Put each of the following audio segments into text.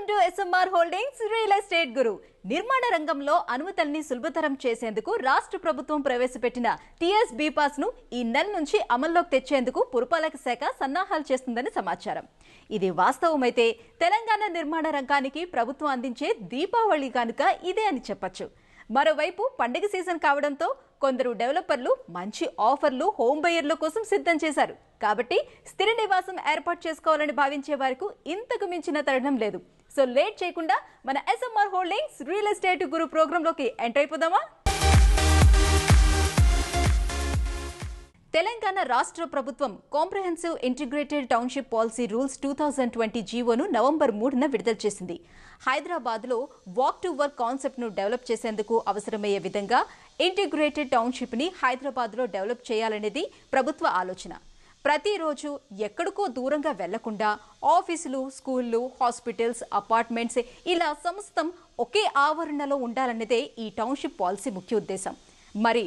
Welcome to SMR holdings real estate guru. నిర్మాణ రంగంలో అనుమతుల్ని సులభతరం చేసేందుకు రాష్ట్ర ప్రభుత్వం ప్రవేశపెట్టిన టీఎస్ బి పాస్ ను ఈ నెల నుంచి అమల్లోకి తెచ్చేందుకు పురపాలక శాఖ సన్నాహాలు చేస్తుందని సమాచారం. ఇది వాస్తవమైతే తెలంగాణ నిర్మాణ రంగానికి ప్రభుత్వం అందించే దీపావళి కానుక ఇదే అని చెప్పొచ్చు. మరోవైపు పండుగ సీజన్ కావడంతో కొందరు డెవలపర్లు మంచి ఆఫర్లు హోమ్ బయర్ల కోసం సిద్ధం చేశారు. కాబట్టి స్థిర నివాసం ఏర్పాటు చేసుకోవాలని భావించే వారికి ఇంతకు మించిన తరుణం లేదు. సో లేట్ చేయకుండా మన SMR హోల్డింగ్స్ రియల్ ఎస్టేట్ గురు ప్రోగ్రాంలోకి ఎంటర్ అయిపోదామా? తెలంగాణ రాష్ట్ర ప్రభుత్వం comprehensive integrated township policy rules 2020 జీవోను నవంబర్ 3న విడుదల చేసింది. హైదరాబాద్లో వాక్ టు వర్క్ కాన్సెప్ట్ను డెవలప్ చేసేందుకు అవసరమయ్యే విధంగా ఇంటిగ్రేటెడ్ టౌన్షిప్ని హైదరాబాద్లో డెవలప్ చేయాలనేది ప్రభుత్వ ఆలోచన. ప్రతిరోజు ఎక్కడికో దూరంగా వెళ్లకుండా ఆఫీసులు, స్కూళ్లు, హాస్పిటల్స్, అపార్ట్మెంట్స్ ఇలా సమస్తం ఒకే ఆవరణలో ఉండాలన్నదే ఈ టౌన్షిప్ పాలసీ ముఖ్య ఉద్దేశం. మరి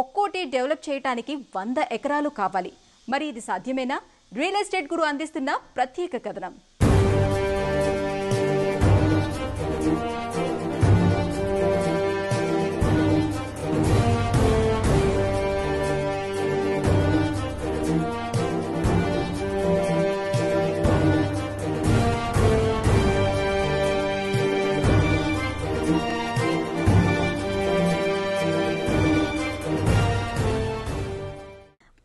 ఒక్కోటి డెవలప్ చేయడానికి 100 ఎకరాలు కావాలి. మరి ఇది సాధ్యమేనా? రియల్ ఎస్టేట్ గురు అందిస్తున్న ప్రత్యేక కథనం.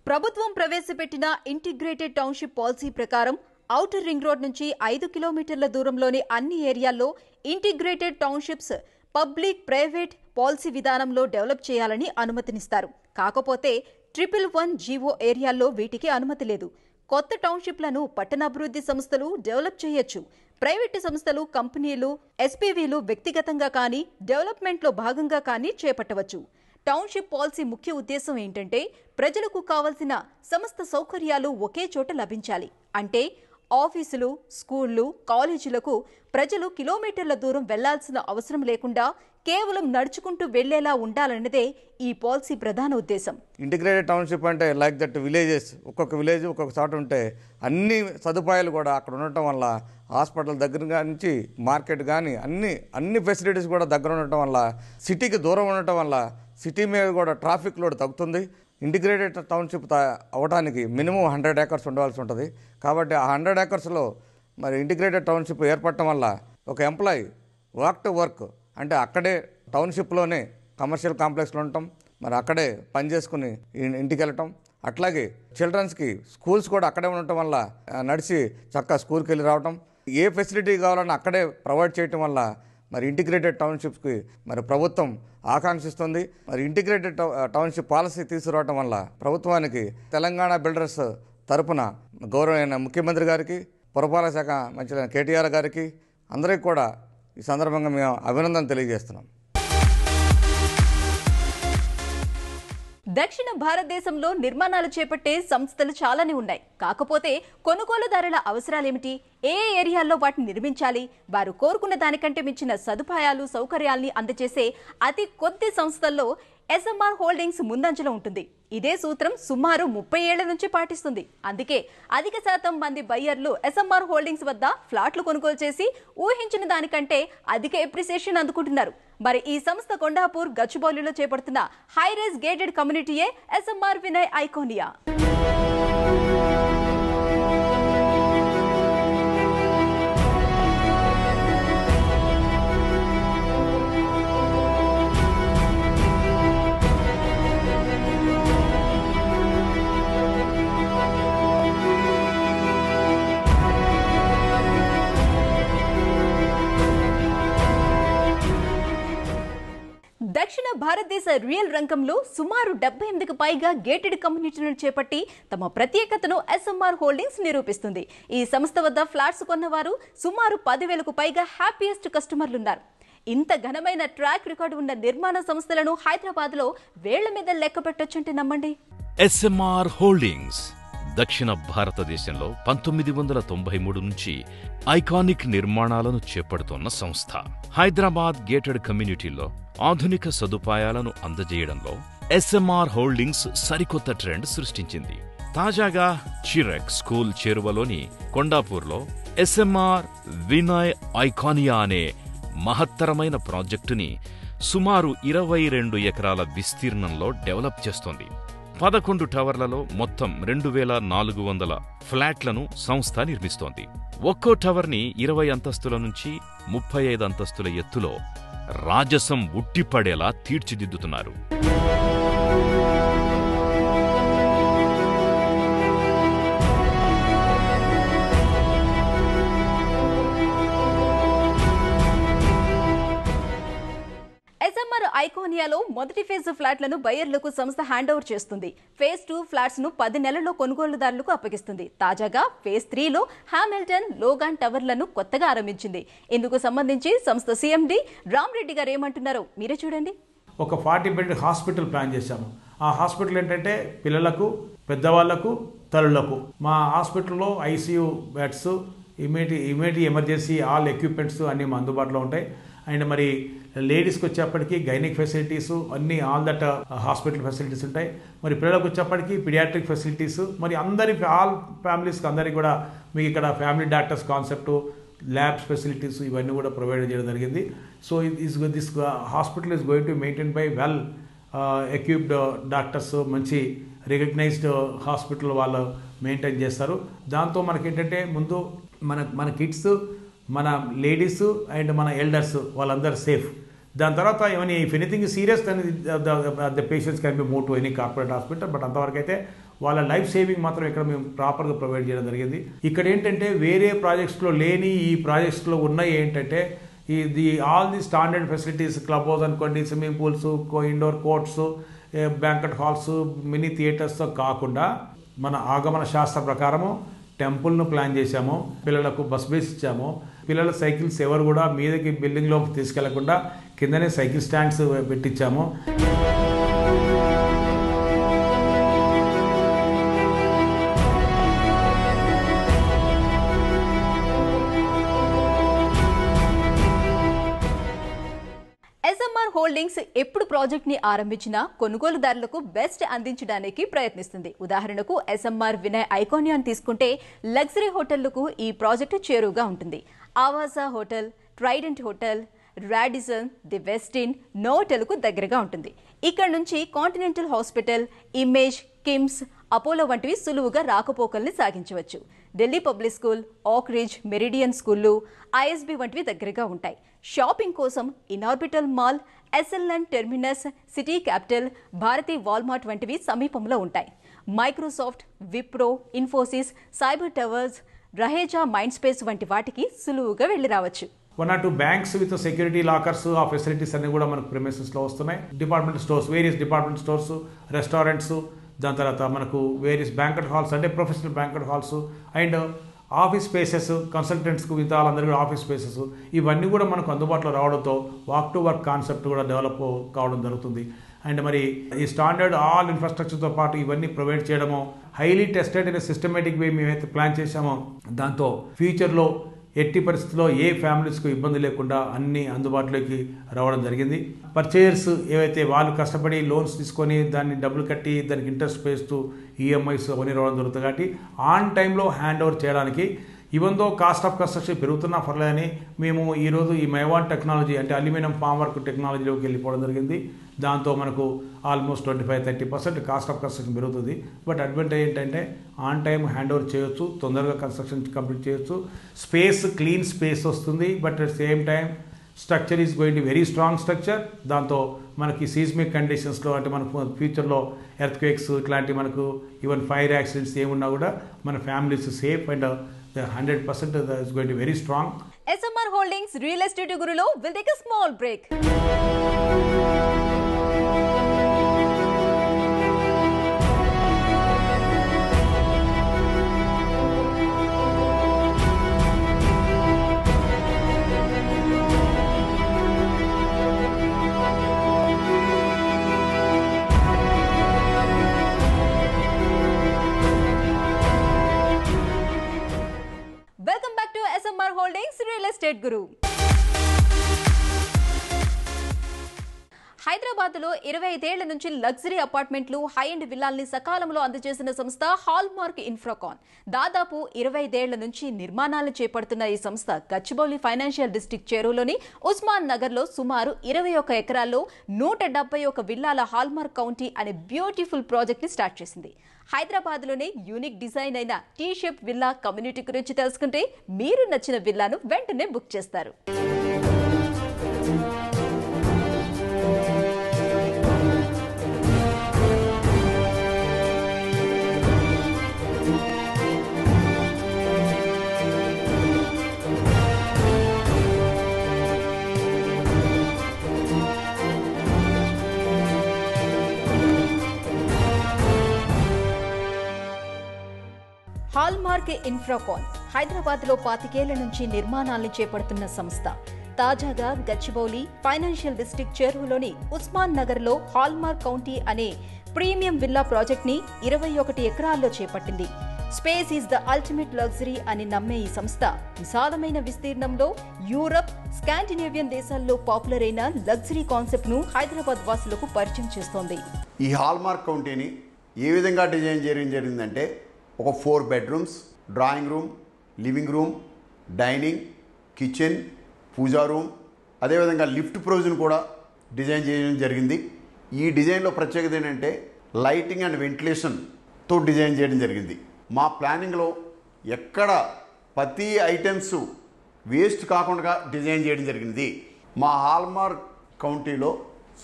ప్రభుత్వం ప్రవేశపెట్టిన ఇంటిగ్రేటెడ్ టౌన్షిప్ పాలసీ ప్రకారం ఔటర్ రింగ్ రోడ్ నుంచి 5 కిలోమీటర్ల దూరంలోని అన్ని ఏరియాల్లో integrated townships public private policy విధానంలో డెవలప్ చేయాలని అనుమతినిస్తారు. కాకపోతే 111 జీవో ఏరియాల్లో వీటికి అనుమతి లేదు. కొత్త టౌన్షిప్లను పట్టణాభివృద్ధి సంస్థలు డెవలప్ చేయొచ్చు. ప్రైవేటు సంస్థలు, కంపెనీలు, ఎస్పీవీలు వ్యక్తిగతంగా కానీ డెవలప్మెంట్లో భాగంగా కానీ చేపట్టవచ్చు. టౌన్షిప్ పాలసీ ముఖ్య ఉద్దేశం ఏంటంటే ప్రజలకు కావలసిన సమస్త సౌకర్యాలు ఒకే చోట లభించాలి. అంటే ఆఫీసులు, స్కూళ్లు, కాలేజీలకు ప్రజలు కిలోమీటర్ల దూరం వెళ్లాల్సిన అవసరం లేకుండా కేవలం నడుచుకుంటూ వెళ్లేలా ఉండాలన్నదే ఈ పాలసీ ప్రధాన ఉద్దేశం. ఇంటిగ్రేటెడ్ టౌన్షిప్ అంటే లైక్ దట్ విలేజెస్, ఒక్కొక్క విలేజ్ ఒక్కొక్క చోట ఉంటే అన్ని సదుపాయాలు కూడా అక్కడ ఉండటం వల్ల హాస్పిటల్ దగ్గర నుంచి మార్కెట్ కానీ అన్ని ఫెసిలిటీస్ కూడా దగ్గర ఉండటం వల్ల, సిటీకి దూరం ఉండటం వల్ల సిటీ మీద కూడా ట్రాఫిక్ లోడ్ తగ్గుతుంది. ఇంటిగ్రేటెడ్ టౌన్షిప్ అవ్వడానికి మినిమం 100 ఏకర్స్ ఉండవలసి ఉంటుంది. కాబట్టి ఆ 100 ఏకర్స్లో మరి ఇంటిగ్రేటెడ్ టౌన్షిప్ ఏర్పడటం వల్ల ఒక ఎంప్లాయీ వాక్ టు వర్క్ అంటే అక్కడే టౌన్షిప్లోనే కమర్షియల్ కాంప్లెక్స్లో ఉండటం, మరి అక్కడే పని చేసుకుని ఇంటికి వెళ్ళటం, అట్లాగే చిల్డ్రన్స్కి స్కూల్స్ కూడా అక్కడే ఉండటం వల్ల నడిచి చక్కగా స్కూల్కి వెళ్ళి రావటం, ఏ ఫెసిలిటీ కావాలన్నా అక్కడే ప్రొవైడ్ చేయటం వల్ల మరి ఇంటిగ్రేటెడ్ టౌన్షిప్స్కి మరి ప్రభుత్వం ఆకాంక్షిస్తుంది. మరి ఇంటిగ్రేటెడ్ టౌన్షిప్ పాలసీ తీసుకురావటం వల్ల ప్రభుత్వానికి తెలంగాణ బిల్డర్స్ తరపున గౌరవమైన ముఖ్యమంత్రి గారికి, పురపాలక శాఖ మంత్రి కేటీఆర్ గారికి అందరికీ కూడా ఈ సందర్భంగా మేము అభినందన తెలియజేస్తున్నాం. దక్షిణ భారతదేశంలో నిర్మాణాలు చేపట్టే సంస్థలు చాలానే ఉన్నాయి. కాకపోతే కొనుగోలుదారుల అవసరాలేమిటి, ఏ ఏరియాల్లో వాటిని నిర్మించాలి, వారు కోరుకున్న దానికంటే మించిన సదుపాయాలు, సౌకర్యాల్ని అందజేసే అతి కొద్ది సంస్థల్లో SMR హోల్డింగ్స్ ముందంజలో ఉంటుంది. ఇదే సూత్రం సుమారు 30 ఏళ్ల నుంచి పాటిస్తుంది. అందుకే అధిక శాతం మంది బయ్యర్లు SMR హోల్డింగ్స్ వద్ద ఫ్లాట్లు కొనుగోలు చేసి ఊహించిన దానికంటే అధిక ఎప్రిసియేషన్ అందుకుంటున్నారు. మరి ఈ సంస్థ కొండాపూర్, గచ్చిబౌలిలో చేపడుతున్న హైరైజ్ గేటెడ్ కమ్యూనిటీయే SMR వినయ్ ఐకోనియా. దక్షిణ భారతదేశ రియల్ రంగంలో సుమారు 78కు పైగా గేటెడ్ కమ్యూనిటీలను చేపట్టి తమ ప్రత్యేకతను SMR హోల్డింగ్స్ నిరూపిస్తుంది. ఈ సంస్థ వద్ద ఫ్లాట్స్ కొన్నవారు సుమారు 10,000కు పైగా హ్యాపీయెస్ట్ కస్టమర్లున్నారు. ఇంత ఘనమైన ట్రాక్ రికార్డు ఉన్న నిర్మాణ సంస్థలను హైదరాబాద్లో వేళ్ల మీద లెక్క పెట్టొచ్చంటే నమ్మండి. SMR హోల్డింగ్స్ దక్షిణ భారతదేశంలో 1993 నుంచి ఐకానిక్ నిర్మాణాలను చేపడుతున్న సంస్థ. హైదరాబాద్ గేటెడ్ కమ్యూనిటీలో ఆధునిక సదుపాయాలను అందజేయడంలో SMR హోల్డింగ్స్ సరికొత్త ట్రెండ్ సృష్టించింది. తాజాగా చిరక్ స్కూల్ చేరువలోని కొండాపూర్లో ఎస్ఎంఆర్ వినయ్ ఐకానియా అనే మహత్తరమైన ప్రాజెక్టుని సుమారు 22 ఎకరాల విస్తీర్ణంలో డెవలప్ చేస్తోంది. 11 టవర్లలో మొత్తం 2400 ఫ్లాట్లను సంస్థ నిర్మిస్తోంది. ఒక్కో టవర్ని 20 అంతస్తుల నుంచి 35 అంతస్తుల ఎత్తులో రాజసం ఉట్టిపడేలా తీర్చిదిద్దుతున్నారు. ఎస్ఎంఆర్ ఐకానియాలో మొదటి ఫేజ్ ఫ్లాట్లను బయర్లకు సంస్థ హ్యాండ్ ఓవర్ చేస్తుంది. ఫేజ్ 2 ఫ్లాట్స్ ను 10 నెలల్లో కొనుగోలుదారులకు అప్పగిస్తుంది. తాజాగా ఫేజ్ 3లో హామిల్టన్, లోగాన్ టవర్లను కొత్తగా ఆరంభించింది. ఇందుకు సంబంధించి సంస్థ సీఎండీ రామరెడ్డి గారు ఏమంటున్నారో మీరే చూడండి. ఒక 40 బెడ్ హాస్పిటల్ ప్లాన్ చేశాము. ఆ హాస్పిటల్ ఏంటంటే పిల్లలకు, పెద్దవాళ్లకు, తల్లులకు. మా హాస్పిటల్లో ICU beds, immediate emergency all equipments అన్నీ అందుబాటులో ఉంటాయి. అండ్ మరి లేడీస్కి వచ్చేప్పటికి గైనిక్ ఫెసిలిటీస్ అన్నీ ఆల్ దట్ హాస్పిటల్ ఫెసిలిటీస్ ఉంటాయి. మరి పిల్లలకు వచ్చేప్పటికి పిడియాట్రిక్ ఫెసిలిటీస్, మరి ఆల్ ఫ్యామిలీస్కి అందరికీ కూడా మీకు ఇక్కడ family doctors concept, labs facilities ఇవన్నీ కూడా ప్రొవైడ్ చేయడం జరిగింది. So this hospital is going to maintain by well equipped doctors, మంచి రికగ్నైజ్డ్ హాస్పిటల్ వాళ్ళు మెయింటైన్ చేస్తారు. దాంతో మనకేంటంటే ముందు మన కిడ్స్, మన లేడీస్ అండ్ మన ఎల్డర్స్ వాళ్ళందరూ సేఫ్. దాని తర్వాత ఏమైనా if anything serious then the patients can be move to any corporate hospital. But అంతవరకు అయితే వాళ్ళ లైఫ్ సేవింగ్ మాత్రం ఇక్కడ మేము ప్రాపర్గా ప్రొవైడ్ చేయడం జరిగింది. ఇక్కడ ఏంటంటే వేరే ప్రాజెక్ట్స్లో లేని ఈ ప్రాజెక్ట్స్లో ఉన్నాయి ఏంటంటే all the standard facilities, club house అనుకోండి, swimming pools, indoor courts, banquet halls, mini థియేటర్స్తో కాకుండా మన ఆగమన శాస్త్ర ప్రకారము టెంపుల్ను ప్లాన్ చేశాము. పిల్లలకు బస్ బేస్ ఇచ్చాము. పిల్లల సైకిల్స్ ఎవరు కూడా మీదకి బిల్డింగ్లోకి తీసుకెళ్లకుండా కిందనే సైకిల్ స్టాండ్స్ పెట్టించాము. ఎస్ఎంఆర్ హోల్డింగ్స్ ఎప్పుడు ప్రాజెక్ట్ ని ఆరంభించినా కొనుగోలుదారులకు బెస్ట్ అందించడానికి ప్రయత్నిస్తుంది. ఉదాహరణకు ఎస్ఎంఆర్ వినయ్ ఐకానియాన్ తీసుకుంటే లగ్జరీ హోటళ్లకు ఈ ప్రాజెక్టు చేరువుగా ఉంటుంది. Avasa hotel, Trident hotel, Radisson, the Westin, నోటెల్కు దగ్గరగా ఉంటుంది. ఇక్కడ నుంచి continental hospital, image, KIMS, Apollo వంటివి సులువుగా రాకపోకల్ని సాగించవచ్చు. Delhi public school, Oakridge, Meridian స్కూళ్లు, ఐఎస్బి వంటివి దగ్గరగా ఉంటాయి. షాపింగ్ కోసం Inorbit mall, SLN terminus, city capital, Bharti Walmart వంటివి సమీపంలో ఉంటాయి. Microsoft, Wipro, Infosys, cyber towers, Raheja mind space వంటి వాటికి సులువుగా వెళ్లి రావచ్చు. 1 or 2 banks with security lockers, ఆ ఫెసిలిటీస్ అన్ని కూడా మనకు ప్రిమిసెస్లో వస్తున్నాయి. Department stores, various department stores, restaurants, దాని తర్వాత మనకు వేరియస్ బ్యాంకెట్ హాల్స్ అంటే professional banquet halls and office spaces, కన్సల్టెంట్స్కు మిగతా వాళ్ళందరూ కూడా ఆఫీస్ స్పేసెస్ ఇవన్నీ కూడా మనకు అందుబాటులో రావడంతో వాక్ టు వర్క్ కాన్సెప్ట్ కూడా డెవలప్ కావడం జరుగుతుంది. అండ్ మరి ఈ స్టాండర్డ్ ఆల్ ఇన్ఫ్రాస్ట్రక్చర్తో పాటు ఇవన్నీ ప్రొవైడ్ చేయడము, హైలీ టెస్టెడ్ ఇన్ సిస్టమేటిక్ వే మేమైతే ప్లాన్ చేశామో దాంతో ఫ్యూచర్లో ఎట్టి పరిస్థితుల్లో ఏ ఫ్యామిలీస్కు ఇబ్బంది లేకుండా అన్ని అందుబాటులోకి రావడం జరిగింది. పర్చేయర్స్ ఏవైతే వాళ్ళు కష్టపడి లోన్స్ తీసుకొని దాన్ని డబ్బులు కట్టి దానికి ఇంట్రెస్ట్ పేస్తూ ఈఎంఐస్ అవన్నీ రావడం జరుగుతుంది. కాబట్టి ఆన్ టైంలో హ్యాండ్ ఓవర్ చేయడానికి even though cost of construction పెరుగుతున్నా పర్లేదని మేము ఈరోజు ఈ మైవాన్ టెక్నాలజీ అంటే అల్యూమినియం ఫామ్ వర్క్ టెక్నాలజీలోకి వెళ్ళిపోవడం జరిగింది. దాంతో మనకు ఆల్మోస్ట్ 25-30% కాస్ట్ ఆఫ్ కన్స్ట్రక్షన్ పెరుగుతుంది. బట్ అడ్వాంటేజ్ ఏంటంటే ఆన్ టైం హ్యాండ్ ఓవర్ చేయొచ్చు, తొందరగా కన్స్ట్రక్షన్ కంప్లీట్ చేయొచ్చు, స్పేస్ క్లీన్ స్పేస్ వస్తుంది. But at same time structure is going to very strong structure. దాంతో మనకి సీస్మిక్ కండిషన్స్లో అంటే మనకు ఫ్యూచర్లో ఎర్త్ క్వేక్స్ ఇట్లాంటి మనకు ఈవెన్ ఫైర్ యాక్సిడెంట్స్ ఏమున్నా కూడా మన families safe and 100% is going to be very strong. SMR Holdings Real Estate Gurulo will take a small break. Welcome back to SMR Holdings Real Estate Guru. హైదరాబాద్లో 25 ఏళ్ల నుంచి luxury అపార్ట్మెంట్లు, high and విల్లాల్ని సకాలంలో అందజేసిన సంస్థ హాల్మార్క్ ఇన్ఫ్రాకాన్. దాదాపు 25 ఏళ్ల నుంచి నిర్మాణాలు చేపడుతున్న ఈ సంస్థ గచ్చిబౌలి ఫైనాన్షియల్ డిస్ట్రిక్ట్ చేరువలోని ఉస్మాన్ నగర్లో సుమారు 21 ఎకరాల్లో 171 విల్లాల హాల్మార్క్ కౌంటీ అనే బ్యూటిఫుల్ ప్రాజెక్ట్ ని స్టార్ట్ చేసింది. హైదరాబాద్లోనే యూనిక్ డిజైన్ అయిన టీ షేప్ విల్లా కమ్యూనిటీ గురించి తెలుసుకుంటే మీరు నచ్చిన విల్లాను వెంటనే బుక్ చేస్తారు. హాల్మార్క్ ఇన్ఫ్రాకాన్ హైదరాబాద్లో 25 ఏళ్ల నుంచి నిర్మాణాలను చేపడుతున్న సంస్థ. తాజాగా గచ్చిబౌలి ఫైనాన్షియల్ డిస్ట్రిక్ట్ చేరువలోని ఉస్మాన్ నగర్లో హాల్మార్క్ కౌంటీ అనే ప్రీమియం విల్లా ప్రాజెక్ట్ ని 21 ఎకరాల్లో చేపట్టింది. Space is the ultimate luxury అని నమ్మే ఈ సంస్థ విశాలమైన విస్తీర్ణంలో యూరప్, స్కాండినేవియన్ దేశాల్లో పాపులర్ అయిన లగ్జరీ కాన్సెప్ట్ ను హైదరాబాద్ వాసులకు పరిచయం చేస్తోంది. ఈ హాల్మార్క్ కౌంటీని ఏ విధంగా డిజైన్ చేయడం జరిగిందంటే ఒక 4 bedrooms, drawing room, living room, dining, kitchen, puja room, అదేవిధంగా లిఫ్ట్ ప్రొవిజన్ కూడా డిజైన్ చేయడం జరిగింది. ఈ డిజైన్లో ప్రత్యేకత ఏంటంటే లైటింగ్ అండ్ వెంటిలేషన్తో డిజైన్ చేయడం జరిగింది. మా ప్లానింగ్లో ఎక్కడ ప్రతి ఐటమ్స్ వేస్ట్ కాకుండా డిజైన్ చేయడం జరిగింది. మా హాల్మార్క్ కౌంటీలో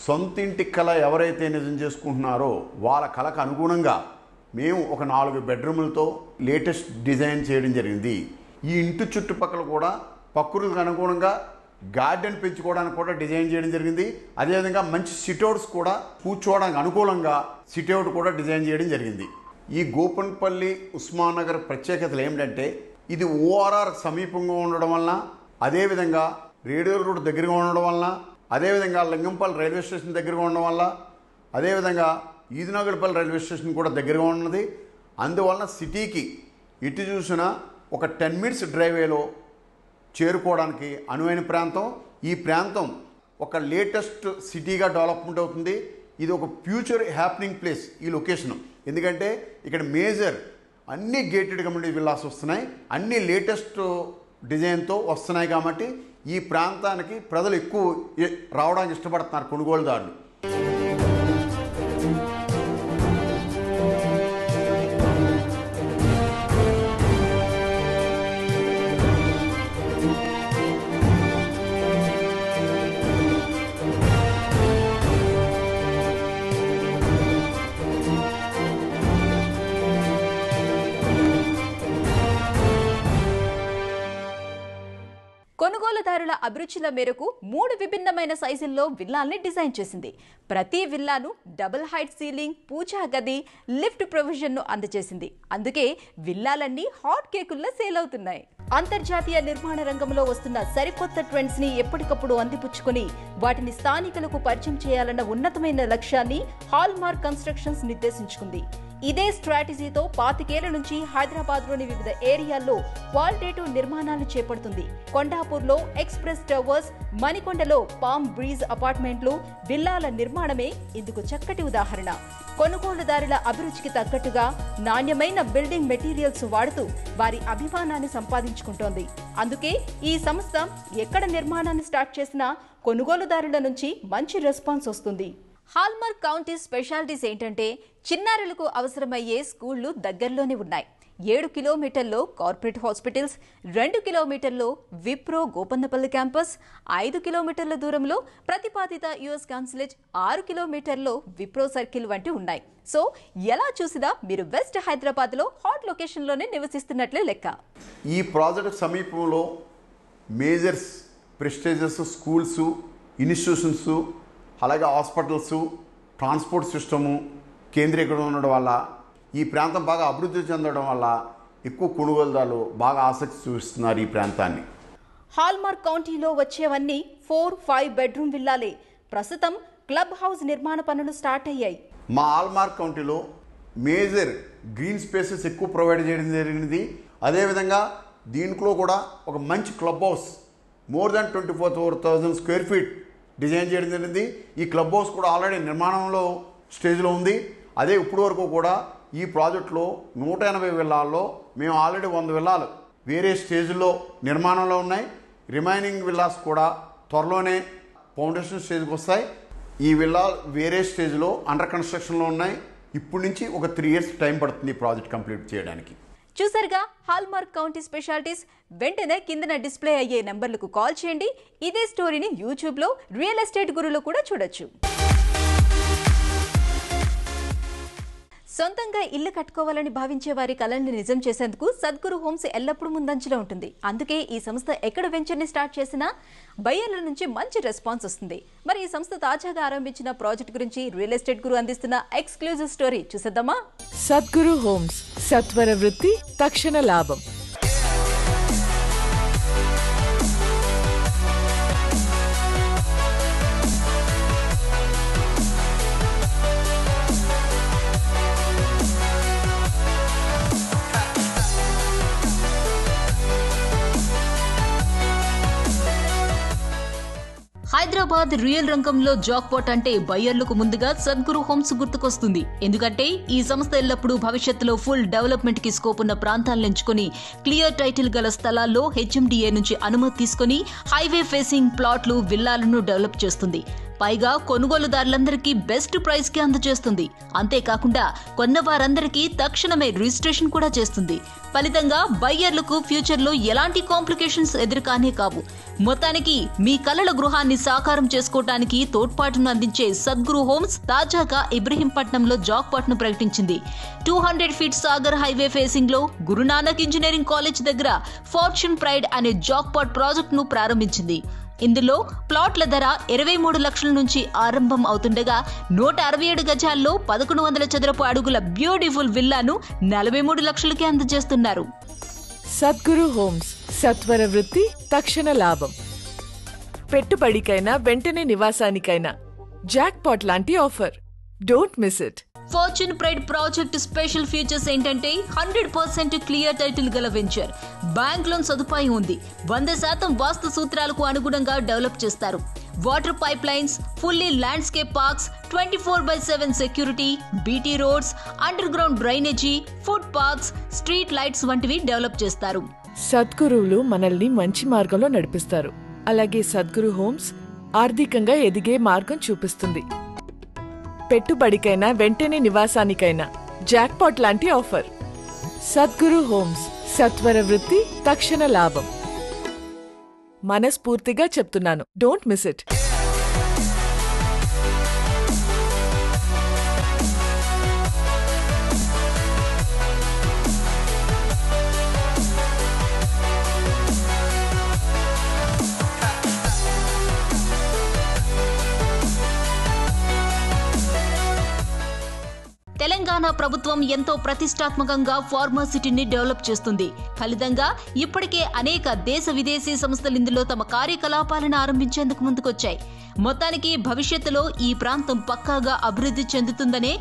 సొంతింటి కళ ఎవరైతే నిజం చేసుకుంటున్నారో వాళ్ళ కళకు అనుగుణంగా మేము ఒక 4 బెడ్రూములతో లేటెస్ట్ డిజైన్ చేయడం జరిగింది. ఈ ఇంటి చుట్టుపక్కల కూడా ప్రకృతికి అనుగుణంగా గార్డెన్ పెంచుకోవడానికి కూడా డిజైన్ చేయడం జరిగింది. అదేవిధంగా మంచి సిట్అవుట్స్ కూడా కూర్చోవడానికి అనుకూలంగా సిట్అవుట్ కూడా డిజైన్ చేయడం జరిగింది. ఈ గోపన్పల్లి ఉస్మాన్ నగర్ ప్రత్యేకతలు ఏమిటంటే ఇది ఓఆర్ఆర్ సమీపంగా ఉండడం వలన, అదేవిధంగా రేడియో రోడ్ దగ్గరగా ఉండడం వలన, అదేవిధంగా లింగంపల్లి రైల్వే స్టేషన్ దగ్గరగా ఉండడం వల్ల, అదేవిధంగా ఈదినగర్పల్లి రైల్వే స్టేషన్ కూడా దగ్గరగా ఉన్నది. అందువలన సిటీకి ఇటు చూసినా ఒక 10 మినిట్స్ డ్రైవేలో చేరుకోవడానికి అనువైన ప్రాంతం. ఈ ప్రాంతం ఒక లేటెస్ట్ సిటీగా డెవలప్మెంట్ అవుతుంది. ఇది ఒక ఫ్యూచర్ హ్యాపెనింగ్ ప్లేస్ ఈ లొకేషన్. ఎందుకంటే ఇక్కడ మేజర్ అన్ని గేటెడ్ కమ్యూనిటీ విల్లాస్ వస్తున్నాయి, అన్ని లేటెస్ట్ డిజైన్తో వస్తున్నాయి. కాబట్టి ఈ ప్రాంతానికి ప్రజలు ఎక్కువ రావడానికి ఇష్టపడుతున్నారు కొనుగోలుదారులు. కొనుగోలుదారుల అభిరుచుల మేరకు 3 విభిన్నమైన సైజుల్లో విల్లాల్ని డిజైన్ చేసింది. ప్రతి విల్లాను డబుల్ హైట్ సీలింగ్, పూజా గది, లిఫ్ట్ ప్రొవిజన్ ను అందజేసింది. అందుకే విల్లాలన్నీ హాట్ కేకుల్లా సేల్ అవుతున్నాయి. అంతర్జాతీయ నిర్మాణ రంగంలో వస్తున్న సరికొత్త ట్రెండ్స్ ని ఎప్పటికప్పుడు అందిపుచ్చుకుని వాటిని స్థానికులకు పరిచయం చేయాలన్న ఉన్నతమైన లక్ష్యాన్ని హాల్మార్క్ కన్స్ట్రక్షన్స్ నిర్దేశించుకుంది. ఇదే స్ట్రాటజీతో 25 ఏళ్ల నుంచి హైదరాబాద్లోని వివిధ ఏరియాల్లో క్వాలిటేటివ్ నిర్మాణాలు చేపడుతుంది. కొండాపూర్లో ఎక్స్ప్రెస్ టవర్స్, మణికొండలో పామ్ బ్రీజ్ అపార్ట్మెంట్లు, విల్లాల నిర్మాణమే ఇందుకు చక్కటి ఉదాహరణ. కొనుగోలుదారుల అభిరుచికి తగ్గట్టుగా నాణ్యమైన బిల్డింగ్ మెటీరియల్స్ వాడుతూ వారి అభిమానాన్ని సంపాదించుకుంటోంది. అందుకే ఈ సంస్థ ఎక్కడ నిర్మాణాన్ని స్టార్ట్ చేసినా కొనుగోలుదారుల నుంచి మంచి రెస్పాన్స్ వస్తుంది. హాల్మార్క్ కౌంటీ స్పెషాలిటీస్ ఏంటంటే చిన్నారులకు అవసరమయ్యే స్కూళ్లు దగ్గరలోనే ఉన్నాయి. 7 కిలోమీటర్లో కార్పొరేట్ హాస్పిటల్స్, 2 కిలోమీటర్లో విప్రో గోపన్నపల్లి క్యాంపస్, 5 కిలోమీటర్ల దూరంలో ప్రతిపాదిత యుఎస్ కాన్సులేట్, 6 కిలోమీటర్లో విప్రో సర్కిల్ వంటి ఉన్నాయి. సో ఎలా చూసినా మీరు వెస్ట్ హైదరాబాద్లో హాట్ లొకేషన్లోనే నివసిస్తున్నట్లే లెక్క. ఈ ప్రాజెక్ట్ సమీపంలో మేజర్స్, ప్రెస్టీజియస్ స్కూల్స్, ఇన్స్టిట్యూషన్స్, అలాగే హాస్పిటల్స్, ట్రాన్స్పోర్ట్ సిస్టము కేంద్రీకరణ ఉండడం వల్ల ఈ ప్రాంతం బాగా అభివృద్ధి చెందడం వల్ల ఎక్కువ కొనుగోలుదారులు బాగా ఆసక్తి చూపిస్తున్నారు ఈ ప్రాంతాన్ని. హాల్మార్క్ కౌంటీలో వచ్చేవన్నీ 4-5 బెడ్రూమ్ విల్లాలే. ప్రస్తుతం క్లబ్ హౌస్ నిర్మాణ పనులు స్టార్ట్ అయ్యాయి. మా హాల్మార్క్ కౌంటీలో మేజర్ గ్రీన్ స్పేసెస్ ఎక్కువ ప్రొవైడ్ చేయడం జరిగింది. అదేవిధంగా దీంట్లో కూడా ఒక మంచి club house, more than 24,000 square feet design చేయడం జరిగింది. ఈ క్లబ్ హౌస్ కూడా ఆల్రెడీ నిర్మాణంలో స్టేజ్లో ఉంది. అదే ఇప్పటి వరకు కూడా ఈ ప్రాజెక్టులో 180 విల్లాల్లో మేము ఆల్రెడీ 100 విల్లాలు వేరే స్టేజ్లో నిర్మాణంలో ఉన్నాయి. రిమైనింగ్ విల్లాస్ కూడా త్వరలోనే ఫౌండేషన్ స్టేజ్కి వస్తాయి. ఈ విల్లా వేరే స్టేజ్లో అండర్ కన్స్ట్రక్షన్లో ఉన్నాయి. ఇప్పటి నుంచి ఒక 3 years టైం పడుతుంది ఈ ప్రాజెక్ట్ కంప్లీట్ చేయడానికి. చూసారుగా హాల్మార్క్ కౌంటీ స్పెషాలిటీస్. వెంటనే కిందన డిస్ప్లే అయ్యే నెంబర్లకు కాల్ చేయండి. ఇదే స్టోరీని యూట్యూబ్లో రియల్ ఎస్టేట్ గురులో కూడా చూడొచ్చు. సొంతంగా ఇల్లు కట్టుకోవాలని భావించే వారి కలల్ని నిజం చేసేందుకు సద్గురు హోమ్స్ ఎల్లప్పుడూ ముందంజలో ఉంటుంది. అందుకే ఈ సంస్థ ఎక్కడ వెంచర్ని స్టార్ట్ చేసినా బయ్యర్ల నుంచి మంచి రెస్పాన్స్ వస్తుంది. మరి ఈ సంస్థ తాజాగా ఆరంభించిన ప్రాజెక్ట్ గురించి రియల్ ఎస్టేట్ గురు అందిస్తున్న ఎక్స్క్లూజివ్ స్టోరీ చూసేద్దామా? సద్గురు హోమ్స్, సత్వర వృత్తి, తక్షణ లాభం. హైదరాబాద్ రియల్ రంగంలో జాక్పాట్ అంటే బయ్యర్లకు ముందుగా సద్గురు హోమ్స్ గుర్తుకొస్తుంది. ఎందుకంటే ఈ సంస్థ ఎల్లప్పుడూ భవిష్యత్తులో ఫుల్ డెవలప్మెంట్ కి స్కోప్ ఉన్న ప్రాంతాలను ఎంచుకుని క్లియర్ టైటిల్ గల స్థలాల్లో HMDA నుంచి అనుమతి తీసుకుని హైవే ఫేసింగ్ ప్లాట్లు, విల్లాలను డెవలప్ చేస్తుంది. పైగా కొనుగోలుదారులందరికీ బెస్ట్ ప్రైస్ కి అందజేస్తుంది. అంతేకాకుండా కొన్న వారందరికీ తక్షణమే రిజిస్ట్రేషన్ కూడా చేస్తుంది. ఫలితంగా బయ్యర్లకు ఫ్యూచర్ లో ఎలాంటి కాంప్లికేషన్స్ ఎదురుకానే కావు. మొత్తానికి మీ కలల గృహాన్ని సాకారం చేసుకోవడానికి తోడ్పాటును అందించే సద్గురు హోమ్స్ తాజాగా ఇబ్రహీంపట్నంలో జాక్పాట్ ను ప్రకటించింది. 200 feet సాగర్ హైవే ఫేసింగ్ లో గురునానక్ ఇంజనీరింగ్ కాలేజ్ దగ్గర ఫార్చ్యూన్ ప్రైడ్ అనే జాక్పాట్ ప్రాజెక్ట్ ను ప్రారంభించింది. ఇందులో ప్లాట్ల ధర 23 లక్షల నుంచి ఆరంభం అవుతుండగా 167 గజాల్లో 1100 చదరపు అడుగుల బ్యూటిఫుల్ విల్లాను 43 లక్షలకి అందజేస్తున్నారు. సద్గురు హోమ్స్, సత్వర వృత్తి, తక్షణ లాభం. పెట్టుబడికైనా వెంటనే నివాసానికైనా జాక్పాట్ లాంటి offer. Don't miss it. Fortune pride project special features ఏంటంటే 100% క్లియర్ టైటిల్ గల వెంచర్. బ్యాంక్ లోన్ సదుపాయం ఉంది. 100% వాస్తు సూత్రాలకు అనుగుణంగా డెవలప్ చేస్తారు. Water pipe lines, fully landscape parks, 24/7 security, BT roads, under ground drainage, food parks, street lights వంటివి develop చేస్తారు. సద్గురువులు మనల్ని మంచి మార్గంలో నడిపిస్తారు. అలాగే సద్గురు హోమ్స్ ఆర్థికంగా ఎదిగే మార్గం చూపిస్తుంది. పెట్టుబడికైనా వెంటనే నివాసానికైనా జాక్పాట్ లాంటి ఆఫర్. సద్గురు హోమ్స్, సత్వర వృత్తి, తక్షణ లాభం. మనస్ఫూర్తిగా చెప్తున్నాను, డోంట్ మిస్ ఇట్. తెలంగాణ ప్రభుత్వం ఎంతో ప్రతిష్టాత్మకంగా ఫార్మాసిటీని డెవలప్ చేస్తుంది. ఫలితంగా ఇప్పటికే అనేక దేశ విదేశీ సంస్థలు ఇందులో తమ కార్యకలాపాలను ఆరంభించేందుకు ముందుకొచ్చాయి. మొత్తానికి భవిష్యత్తులో ఈ ప్రాంతం పక్కాగా అభివృద్ధి చెందుతుందనే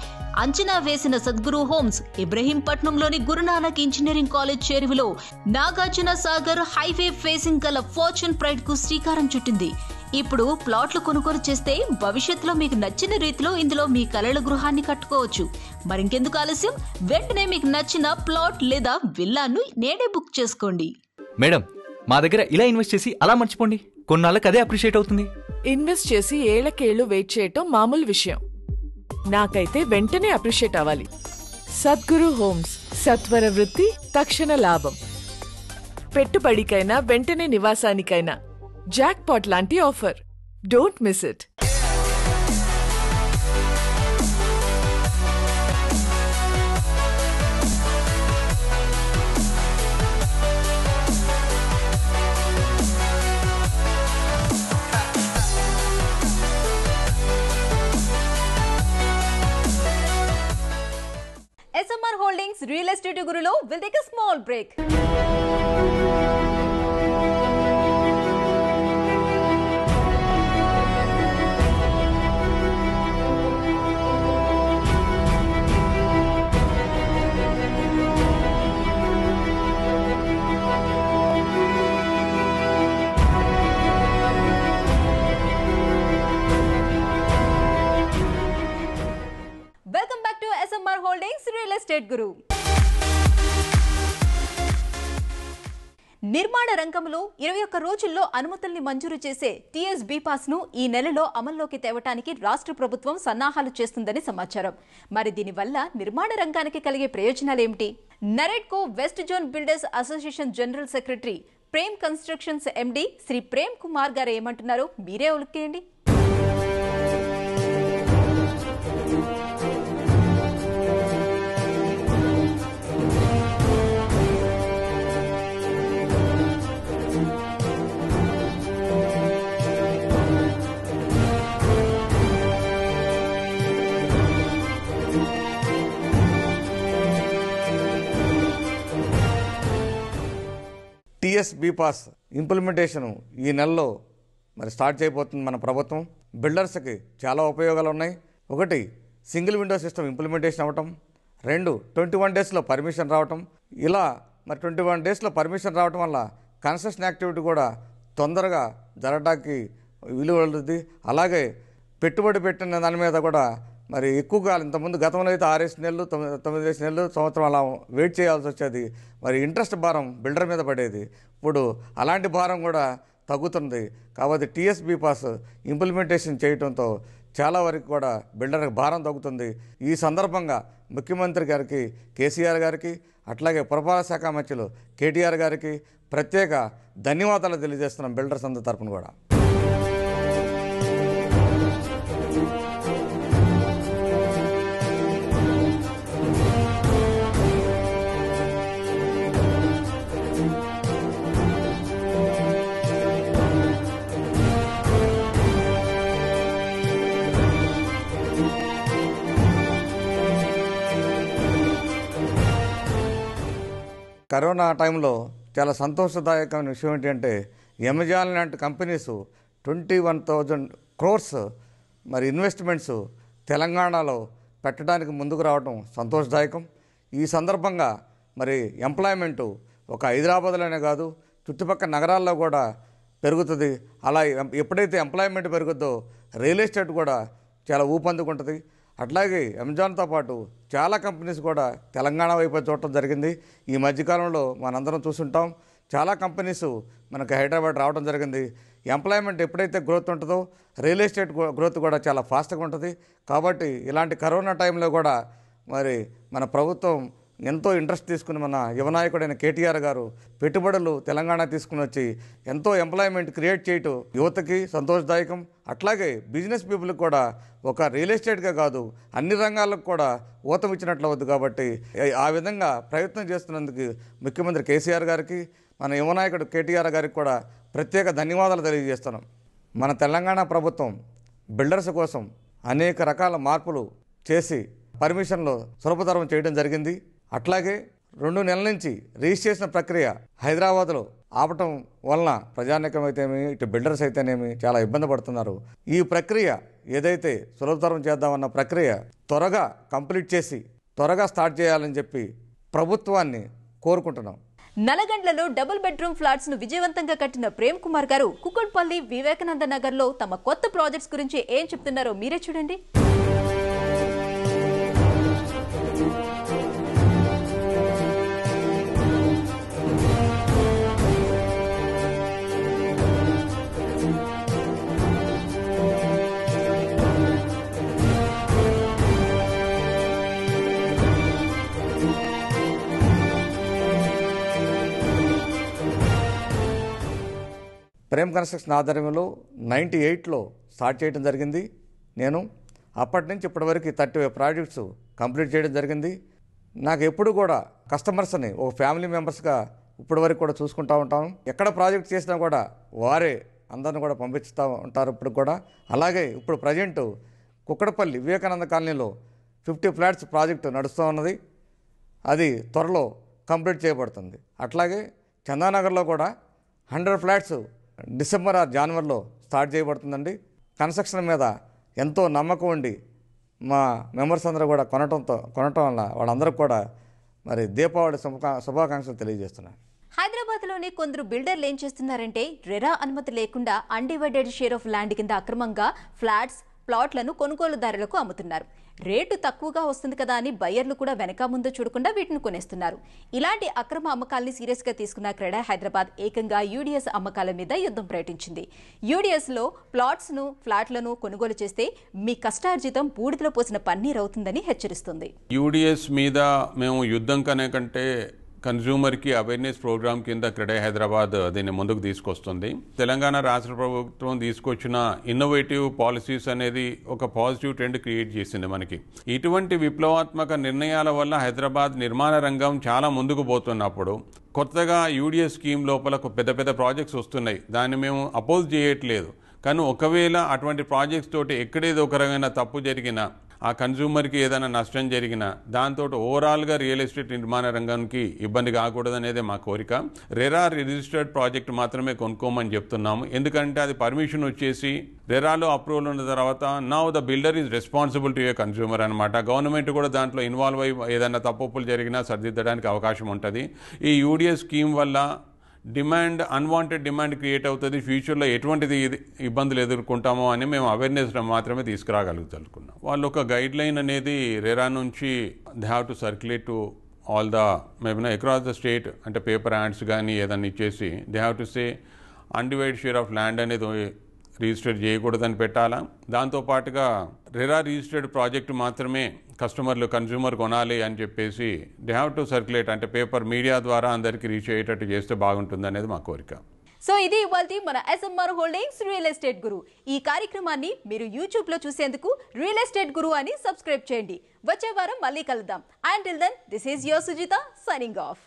అంచనా వేసిన సద్గురు హోమ్స్ ఇబ్రహీంపట్నంలోని గురునానక్ ఇంజనీరింగ్ కాలేజ్ చేరువలో నాగార్జున సాగర్ హైవే ఫేసింగ్ గల ఫార్చ్యూన్ ప్రైడ్ కు శ్రీకారం చుట్టింది. ఇప్పుడు ప్లాట్లు కొనుగోలు చేస్తే భవిష్యత్తులో మీకు నచ్చిన రీతిలో ఇందులో మీ కలల గృహాన్ని కట్టుకోవచ్చు. మరింకెందుకు ఆలస్యం, వెంటనే మీకు నచ్చిన ప్లాట్ లేదా విల్లాను నేడే బుక్ చేసుకోండి. మేడం, మా దగ్గర ఇలా ఇన్వెస్ట్ చేసి అలా మర్చిపోండి, కొన్నాళ్ళకి అదే అప్రిషియేట్ అవుతుంది. ఇన్వెస్ట్ చేసి ఏళ్లకేళ్లు వెయిట్ చేయటం మామూలు విషయం. నాకైతే వెంటనే అప్రిషియేట్ అవ్వాలి. సద్గురు హోమ్స్, సత్వర వృత్తి, తక్షణ లాభం. పెట్టుబడికైనా వెంటనే నివాసానికైనా జాక్పాట్ లాంటి offer. Don't miss it. SMR Holdings Real Estate Gurulo will take a small break. Update guru. నిర్మాణ రంగంలో 21 రోజుల్లో అనుమతుల్ని మంజూరు చేసే టీఎస్ బీపాస్ ను ఈ నెలలో అమల్లోకి తేవటానికి రాష్ట్ర ప్రభుత్వం సన్నాహాలు చేస్తుందని సమాచారం. మరి దీనివల్ల నిర్మాణ రంగానికి కలిగే ప్రయోజనాలేమిటి? NAREDCO west zone builders association general secretary Prem constructions MD Shri Prem Kumar గారు ఏమంటున్నారో మీరే ఉలిక్కేయండి. టీఎస్ బీపాస్ ఇంప్లిమెంటేషన్ ఈ నెలలో మరి స్టార్ట్ చేయబోతుంది మన ప్రభుత్వం. బిల్డర్స్కి చాలా ఉపయోగాలు ఉన్నాయి. ఒకటి, సింగిల్ విండో సిస్టమ్ ఇంప్లిమెంటేషన్ అవ్వటం. 2, 21 డేస్లో పర్మిషన్ రావటం. ఇలా మరి 21 డేస్లో పర్మిషన్ రావటం వల్ల కన్స్ట్రక్షన్ యాక్టివిటీ కూడా తొందరగా జరగడానికి విలువ ఉంటుంది. అలాగే పెట్టుబడి పెట్టిన దాని మీద కూడా మరి ఎక్కువగా ఇంతకుముందు గతంలో అయితే 6 నెలలు 9 నెలలు సంవత్సరం అలా వెయిట్ చేయాల్సి వచ్చేది. మరి ఇంట్రెస్ట్ భారం బిల్డర్ మీద పడేది. ఇప్పుడు అలాంటి భారం కూడా తగ్గుతుంది. కాబట్టి టీఎస్ బీపాస్ ఇంప్లిమెంటేషన్ చేయడంతో చాలా వరకు కూడా బిల్డర్కి భారం తగ్గుతుంది. ఈ సందర్భంగా ముఖ్యమంత్రి గారికి, కేసీఆర్ గారికి, అట్లాగే పురపాలక శాఖ మంత్రులు కేటీఆర్ గారికి ప్రత్యేక ధన్యవాదాలు తెలియజేస్తున్నాం బిల్డర్స్ అందరి తరపున కూడా. కరోనా టైంలో చాలా సంతోషదాయకమైన విషయం ఏంటంటే అమెజాన్ లాంటి కంపెనీస్ 21,000 crores మరి ఇన్వెస్ట్మెంట్స్ తెలంగాణలో పెట్టడానికి ముందుకు రావడం సంతోషదాయకం. ఈ సందర్భంగా మరి ఎంప్లాయ్మెంటు ఒక హైదరాబాద్లోనే కాదు చుట్టుపక్కల నగరాల్లో కూడా పెరుగుతుంది. అలా ఎప్పుడైతే ఎంప్లాయ్మెంట్ పెరుగుద్దో రియల్ ఎస్టేట్ కూడా చాలా ఊపందుకుంటుంది. అట్లాగే అమెజాన్తో పాటు చాలా కంపెనీస్ కూడా తెలంగాణ వైపు చూడటం జరిగింది. ఈ మధ్యకాలంలో మనందరం చూస్తుంటాం. చాలా కంపెనీస్ మనకు హైదరాబాద్ రావడం జరిగింది. ఎంప్లాయ్మెంట్ ఎప్పుడైతే గ్రోత్ ఉంటుందో రియల్ ఎస్టేట్ గ్రోత్ కూడా చాలా ఫాస్ట్గా ఉంటుంది. కాబట్టి ఇలాంటి కరోనా టైంలో కూడా మరి మన ప్రభుత్వం ఎంతో ఇంట్రెస్ట్ తీసుకుని మన యువనాయకుడైన కేటీఆర్ గారు పెట్టుబడులు తెలంగాణ తీసుకుని వచ్చి ఎంతో ఎంప్లాయ్మెంట్ క్రియేట్ చేయటం యువతకి సంతోషదాయకం. అట్లాగే బిజినెస్ పీపుల్కి కూడా ఒక రియల్ ఎస్టేట్గా కాదు అన్ని రంగాలకు కూడా ఊతం ఇచ్చినట్లు అవుతుంది. కాబట్టి ఆ విధంగా ప్రయత్నం చేస్తున్నందుకు ముఖ్యమంత్రి కేసీఆర్ గారికి, మన యువనాయకుడు కేటీఆర్ గారికి కూడా ప్రత్యేక ధన్యవాదాలు తెలియజేస్తున్నాం. మన తెలంగాణ ప్రభుత్వం బిల్డర్స్ కోసం అనేక రకాల మార్పులు చేసి పర్మిషన్లు సులభతరం చేయడం జరిగింది. అట్లాగే 2 నెలల నుంచి రిజిస్ట్రేషన్ ప్రక్రియ హైదరాబాద్లో ఆపటం వలన ప్రజానీకం అయితేనేమి ఇటు బిల్డర్స్ అయితేనేమి చాలా ఇబ్బంది పడుతున్నారు. ఈ ప్రక్రియ ఏదైతే సులభతరం చేద్దామన్న ప్రక్రియ త్వరగా కంప్లీట్ చేసి త్వరగా స్టార్ట్ చేయాలని చెప్పి ప్రభుత్వాన్ని కోరుకుంటున్నాం. నల్లగండ్లలో డబుల్ బెడ్రూమ్ ఫ్లాట్స్ ను విజయవంతంగా కట్టిన ప్రేమ్ కుమార్ గారు కుక్కట్పల్లి వివేకానంద నగర్ లో తమ కొత్త ప్రాజెక్ట్స్ గురించి ఏం చెప్తున్నారో మీరే చూడండి. ప్రేమ్ కన్స్ట్రక్షన్ ఆధ్వర్యంలో 98లో స్టార్ట్ చేయడం జరిగింది. నేను అప్పటి నుంచి ఇప్పటివరకు 35 ప్రాజెక్ట్స్ కంప్లీట్ చేయడం జరిగింది. నాకు ఎప్పుడు కూడా కస్టమర్స్ని ఒక ఫ్యామిలీ మెంబర్స్గా ఇప్పటివరకు కూడా చూసుకుంటూ ఉంటాను. ఎక్కడ ప్రాజెక్ట్ చేసినా కూడా వారే అందరిని కూడా పంపిస్తూ ఉంటారు ఇప్పుడు కూడా. అలాగే ఇప్పుడు ప్రజెంట్ కుక్కడపల్లి వివేకానంద కాలనీలో 50 ఫ్లాట్స్ ప్రాజెక్టు నడుస్తూ ఉన్నది. అది త్వరలో కంప్లీట్ చేయబడుతుంది. అట్లాగే చందానగర్లో కూడా 100 ఫ్లాట్స్ డిసెంబర్ ఆర్ జనవరిలో స్టార్ట్ చేయబడుతుందండి. కన్స్ట్రక్షన్ మీద ఎంతో నమ్మకం ఉండి మా మెంబర్స్ అందరూ కూడా కొనటం వల్ల వాళ్ళందరూ కూడా మరి దీపావళి శుభాకాంక్షలు తెలియజేస్తున్నారు. హైదరాబాద్లోని కొందరు బిల్డర్లు ఏం చేస్తున్నారంటే రెరా అనుమతి లేకుండా అన్డివైడెడ్ షేర్ ఆఫ్ ల్యాండ్ కింద అక్రమంగా ఫ్లాట్స్ ప్లాట్లను కొనుగోలుదారులకు అమ్ముతున్నారు. రేటు తక్కువగా వస్తుంది కదా అని బయ్యర్లు కూడా వెనక ముందు చూడకుండా వీటిని కొనేస్తున్నారు. ఇలాంటి అక్రమ అమ్మకాల్ని సీరియస్ గా తీసుకున్న క్రెడా హైదరాబాద్ ఏకంగా యూడిఎస్ అమ్మకాల మీద యుద్ధం ప్రకటించింది. యూడిఎస్ లో ప్లాట్స్ ను ఫ్లాట్లను కొనుగోలు చేస్తే మీ కష్టార్జితం బూడిదలో పోసిన పన్నీర్ అవుతుందని హెచ్చరిస్తుంది. యూడిఎస్ మీద మేము యుద్ధం కంటే కన్జ్యూమర్కి అవేర్నెస్ ప్రోగ్రామ్ కింద క్రెడా హైదరాబాద్ దీన్ని ముందుకు తీసుకొస్తుంది. తెలంగాణ రాష్ట్ర ప్రభుత్వం తీసుకొచ్చిన ఇన్నోవేటివ్ పాలసీస్ అనేది ఒక పాజిటివ్ ట్రెండ్ క్రియేట్ చేసింది మనకి. ఇటువంటి విప్లవాత్మక నిర్ణయాల వల్ల హైదరాబాద్ నిర్మాణ రంగం చాలా ముందుకు పోతున్నప్పుడు కొత్తగా యూడిఎస్ స్కీమ్ లోపల పెద్ద పెద్ద ప్రాజెక్ట్స్ వస్తున్నాయి. దాన్ని మేము అపోజ్ చేయట్లేదు. కానీ ఒకవేళ అటువంటి ప్రాజెక్ట్స్ తోటి ఎక్కడేదో ఒక రకమైన తప్పు జరిగినా, ఆ కన్జ్యూమర్కి ఏదైనా నష్టం జరిగినా దాంతో ఓవరాల్గా రియల్ ఎస్టేట్ నిర్మాణ రంగానికి ఇబ్బంది కాకూడదనేదే మా కోరిక. రెరా రిజిస్టర్డ్ ప్రాజెక్ట్ మాత్రమే కొనుక్కోమని చెప్తున్నాము. ఎందుకంటే అది పర్మిషన్ వచ్చేసి రెరాలో అప్రూవల్ ఉన్న తర్వాత now the builder is responsible to A consumer అనమాట. గవర్నమెంట్ కూడా దాంట్లో ఇన్వాల్వ్ అయ్యి ఏదైనా తప్పులు జరిగినా సరిదిద్దడానికి అవకాశం ఉంటుంది. ఈ యూడిఎస్ స్కీమ్ వల్ల అన్వాంటెడ్ డిమాండ్ క్రియేట్ అవుతుంది. ఫ్యూచర్లో ఎటువంటిది ఇబ్బందులు ఎదుర్కొంటామో అని మేము అవేర్నెస్ మాత్రమే తీసుకురాగలుగుతున్నాం. వాళ్ళు ఒక గైడ్ లైన్ అనేది రెరా నుంచి they have to circulate to all the maybe across the state, అంటే పేపర్ యాడ్స్ కానీ ఏదైనా ఇచ్చేసి they have to say undivided share of land అనేది రిజిస్టర్ చేయకూడదని పెట్టాలా. దాంతోపాటుగా రెరా రిజిస్టర్డ్ ప్రాజెక్టు మాత్రమే కన్జ్యూమర్ కొనాలి అని చెప్పేసి దే హ్యావ్ టు సర్క్యులేట్, అంటే పేపర్ మీడియా ద్వారా అందరికీ రీచ్ అయ్యేటట్టు చేస్తే బాగుంటుంది అనేది మా కోరిక. సో ఇది ఇవాల్టి మన SMR హోల్డింగ్స్ రియల్ ఎస్టేట్ గురు. ఈ కార్యక్రమాన్ని మీరు యూట్యూబ్ లో చూసేందుకు రియల్ ఎస్టేట్ గురు అని సబ్స్క్రైబ్ చేయండి. వచ్చే వారం మళ్ళీ కలుద్దాం. Until then this is your Sujitha signing of.